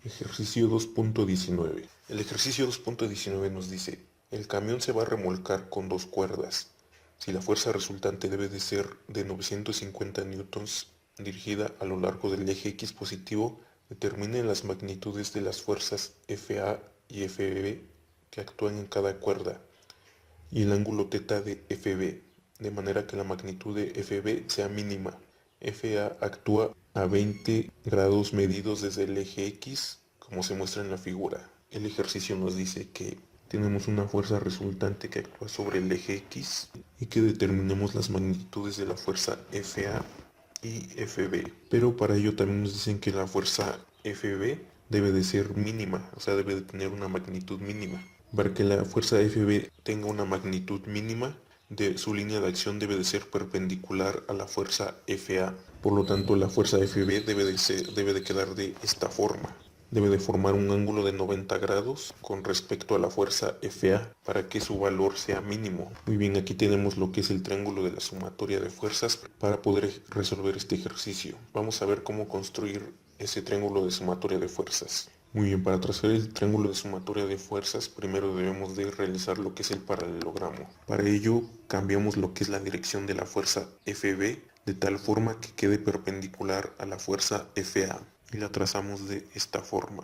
Ejercicio 2.19. El ejercicio 2.19 nos dice, el camión se va a remolcar con dos cuerdas. Si la fuerza resultante debe de ser de 950 newtons dirigida a lo largo del eje X positivo, determinen las magnitudes de las fuerzas FA y FB que actúan en cada cuerda y el ángulo θ de FB, de manera que la magnitud de FB sea mínima. FA actúa a 20 grados medidos desde el eje X, como se muestra en la figura. El ejercicio nos dice que tenemos una fuerza resultante que actúa sobre el eje X y que determinemos las magnitudes de la fuerza FA y FB. Pero para ello también nos dicen que la fuerza FB debe de ser mínima, o sea, debe de tener una magnitud mínima. Para que la fuerza FB tenga una magnitud mínima, su línea de acción debe de ser perpendicular a la fuerza FA. Por lo tanto, la fuerza FB debe de quedar de esta forma. Debe de formar un ángulo de 90 grados con respecto a la fuerza FA para que su valor sea mínimo. Muy bien, aquí tenemos lo que es el triángulo de la sumatoria de fuerzas para poder resolver este ejercicio. Vamos a ver cómo construir ese triángulo de sumatoria de fuerzas. Muy bien, para trazar el triángulo de sumatoria de fuerzas, primero debemos de realizar lo que es el paralelogramo. Para ello, cambiamos lo que es la dirección de la fuerza FB de tal forma que quede perpendicular a la fuerza FA. Y la trazamos de esta forma,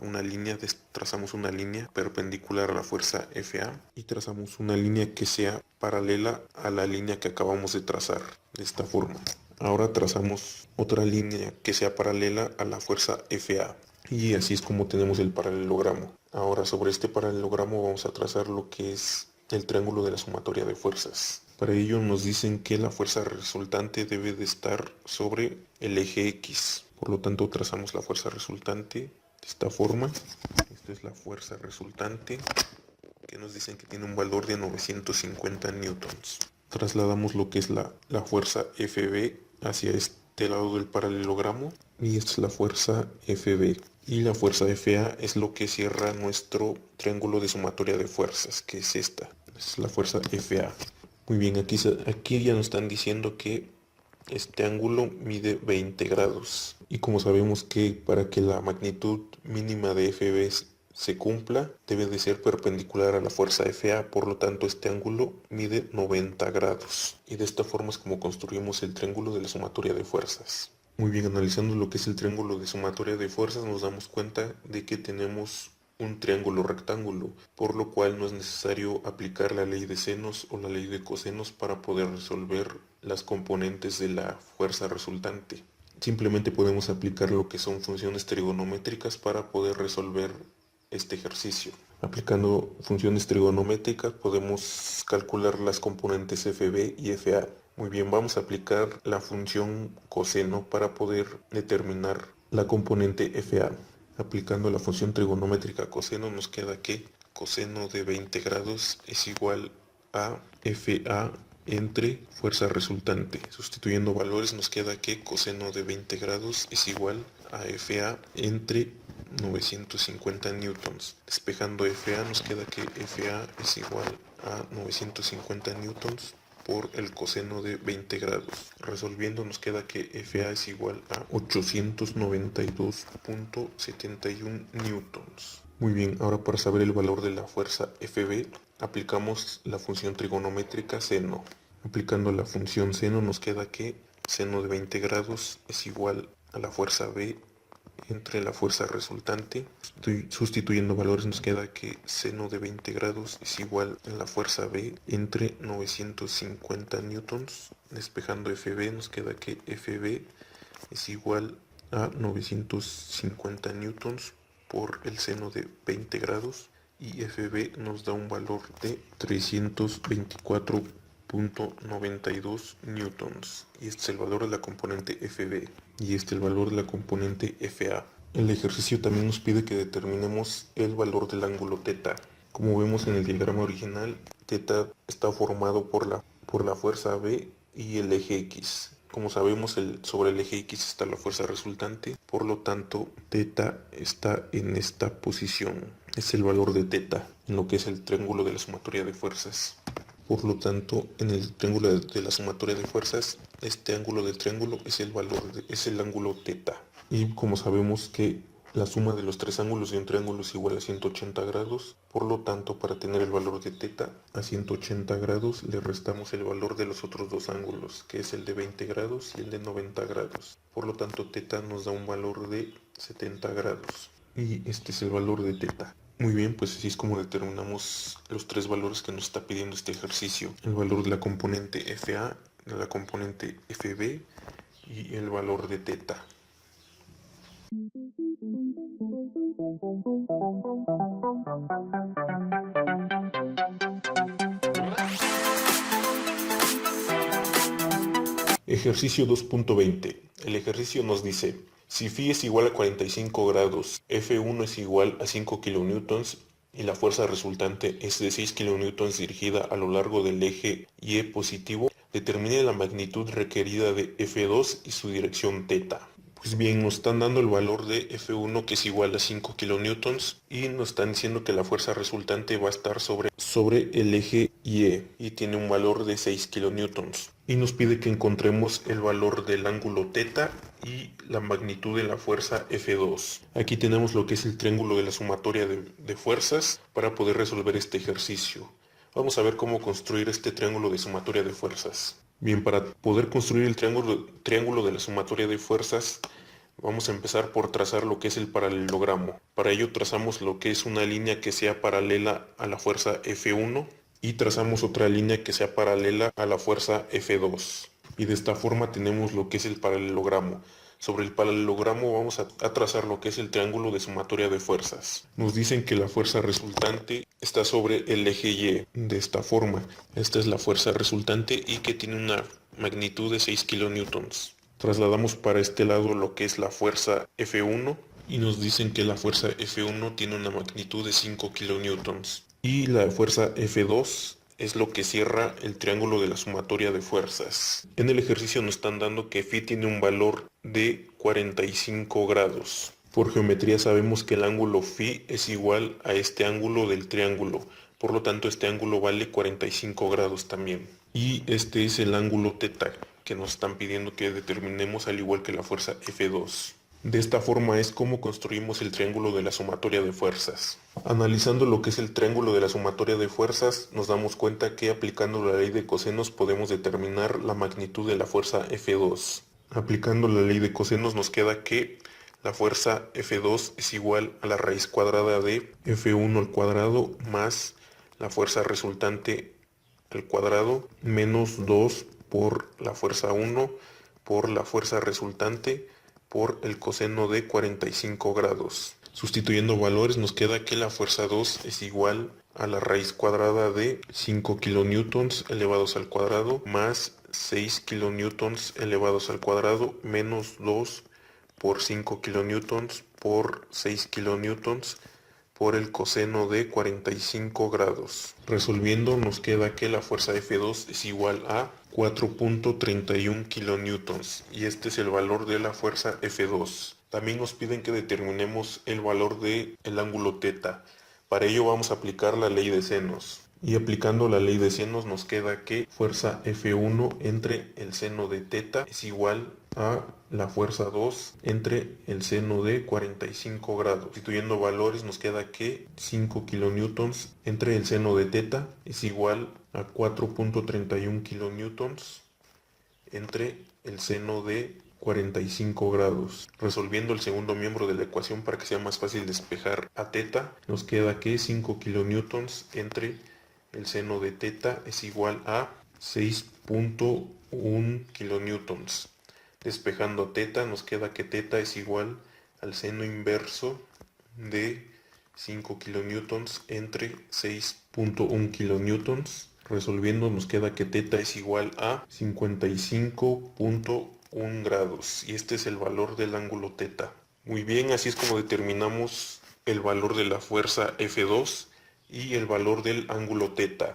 trazamos una línea perpendicular a la fuerza FA y trazamos una línea que sea paralela a la línea que acabamos de trazar, de esta forma. Ahora trazamos otra línea que sea paralela a la fuerza FA. Y así es como tenemos el paralelogramo. Ahora sobre este paralelogramo vamos a trazar lo que es el triángulo de la sumatoria de fuerzas. Para ello nos dicen que la fuerza resultante debe de estar sobre el eje X. Por lo tanto trazamos la fuerza resultante de esta forma. Esta es la fuerza resultante que nos dicen que tiene un valor de 950 newtons. Trasladamos lo que es la fuerza FB hacia este lado del paralelogramo y esta es la fuerza FB. Y la fuerza FA es lo que cierra nuestro triángulo de sumatoria de fuerzas, que es esta. Es la fuerza FA. Muy bien, aquí ya nos están diciendo que este ángulo mide 20 grados. Y como sabemos que para que la magnitud mínima de FB se cumpla, debe de ser perpendicular a la fuerza FA, por lo tanto este ángulo mide 90 grados. Y de esta forma es como construimos el triángulo de la sumatoria de fuerzas. Muy bien, analizando lo que es el triángulo de sumatoria de fuerzas, nos damos cuenta de que tenemos un triángulo rectángulo, por lo cual no es necesario aplicar la ley de senos o la ley de cosenos para poder resolver las componentes de la fuerza resultante. Simplemente podemos aplicar lo que son funciones trigonométricas para poder resolver este ejercicio. Aplicando funciones trigonométricas podemos calcular las componentes FB y FA. Muy bien, vamos a aplicar la función coseno para poder determinar la componente FA. Aplicando la función trigonométrica coseno nos queda que coseno de 20 grados es igual a FA entre fuerza resultante. Sustituyendo valores nos queda que coseno de 20 grados es igual a FA entre 950 newtons. Despejando FA nos queda que FA es igual a 950 newtons por el coseno de 20 grados. Resolviendo nos queda que FA es igual a 892.71 newtons. Muy bien, ahora para saber el valor de la fuerza FB, aplicamos la función trigonométrica seno. Aplicando la función seno nos queda que seno de 20 grados es igual a la fuerza B entre la fuerza resultante. Sustituyendo valores nos queda que seno de 20 grados es igual a la fuerza B entre 950 newtons. Despejando FB nos queda que FB es igual a 950 newtons por el seno de 20 grados y FB nos da un valor de 324.92 newtons. Y este es el valor de la componente FB y este es el valor de la componente FA. El ejercicio también nos pide que determinemos el valor del ángulo θ. Como vemos en el diagrama original, θ está formado por la fuerza B y el eje X. Como sabemos, sobre el eje X está la fuerza resultante, por lo tanto, θ está en esta posición. Es el valor de θ en lo que es el triángulo de la sumatoria de fuerzas. Por lo tanto, en el triángulo de la sumatoria de fuerzas, este ángulo del triángulo es el ángulo θ. Y como sabemos que La suma de los tres ángulos de un triángulo es igual a 180 grados, por lo tanto, para tener el valor de θ a 180 grados, le restamos el valor de los otros dos ángulos, que es el de 20 grados y el de 90 grados. Por lo tanto, θ nos da un valor de 70 grados. Y este es el valor de θ. Muy bien, pues así es como determinamos los tres valores que nos está pidiendo este ejercicio. El valor de la componente FA, de la componente FB y el valor de θ. Ejercicio 2.20. El ejercicio nos dice, si φ es igual a 45 grados, F1 es igual a 5 kN y la fuerza resultante es de 6 kN dirigida a lo largo del eje Y positivo, determine la magnitud requerida de F2 y su dirección θ. Pues bien, nos están dando el valor de F1 que es igual a 5 kN y nos están diciendo que la fuerza resultante va a estar sobre el eje y tiene un valor de 6 kN. Y nos pide que encontremos el valor del ángulo θ y la magnitud de la fuerza F2. Aquí tenemos lo que es el triángulo de la sumatoria de fuerzas para poder resolver este ejercicio. Vamos a ver cómo construir este triángulo de sumatoria de fuerzas. Bien, para poder construir el triángulo de la sumatoria de fuerzas, vamos a empezar por trazar lo que es el paralelogramo. Para ello trazamos lo que es una línea que sea paralela a la fuerza F1 y trazamos otra línea que sea paralela a la fuerza F2. Y de esta forma tenemos lo que es el paralelogramo. Sobre el paralelogramo vamos a trazar lo que es el triángulo de sumatoria de fuerzas. Nos dicen que la fuerza resultante está sobre el eje Y, de esta forma. Esta es la fuerza resultante y que tiene una magnitud de 6 kN. Trasladamos para este lado lo que es la fuerza F1 y nos dicen que la fuerza F1 tiene una magnitud de 5 kN. Y la fuerza F2 es lo que cierra el triángulo de la sumatoria de fuerzas. En el ejercicio nos están dando que φ tiene un valor de 45 grados. Por geometría sabemos que el ángulo φ es igual a este ángulo del triángulo. Por lo tanto, este ángulo vale 45 grados también. Y este es el ángulo θ que nos están pidiendo que determinemos al igual que la fuerza F2. De esta forma es como construimos el triángulo de la sumatoria de fuerzas. Analizando lo que es el triángulo de la sumatoria de fuerzas, nos damos cuenta que aplicando la ley de cosenos podemos determinar la magnitud de la fuerza F2. Aplicando la ley de cosenos nos queda que la fuerza F2 es igual a la raíz cuadrada de F1 al cuadrado más la fuerza resultante al cuadrado menos 2 por la fuerza 1 por la fuerza resultante por el coseno de 45 grados. Sustituyendo valores nos queda que la fuerza 2 es igual a la raíz cuadrada de 5 kN elevados al cuadrado más 6 kN elevados al cuadrado menos 2 por 5 kN por 6 kN por el coseno de 45 grados. Resolviendo nos queda que la fuerza F2 es igual a 4.31 kN y este es el valor de la fuerza F2. También nos piden que determinemos el valor del ángulo θ. Para ello vamos a aplicar la ley de senos. Y aplicando la ley de senos nos queda que fuerza F1 entre el seno de θ es igual a la fuerza 2 entre el seno de 45 grados. Sustituyendo valores nos queda que 5 kN entre el seno de θ es igual a 4.31 kN entre el seno de 45 grados. Resolviendo el segundo miembro de la ecuación para que sea más fácil despejar a θ, nos queda que 5 kN entre el seno de θ es igual a 6.1 kN. Despejando a θ nos queda que θ es igual al seno inverso de 5 kN entre 6.1 kN. Resolviendo nos queda que θ es igual a 55.1 grados y este es el valor del ángulo θ. Muy bien, así es como determinamos el valor de la fuerza F2 y el valor del ángulo θ.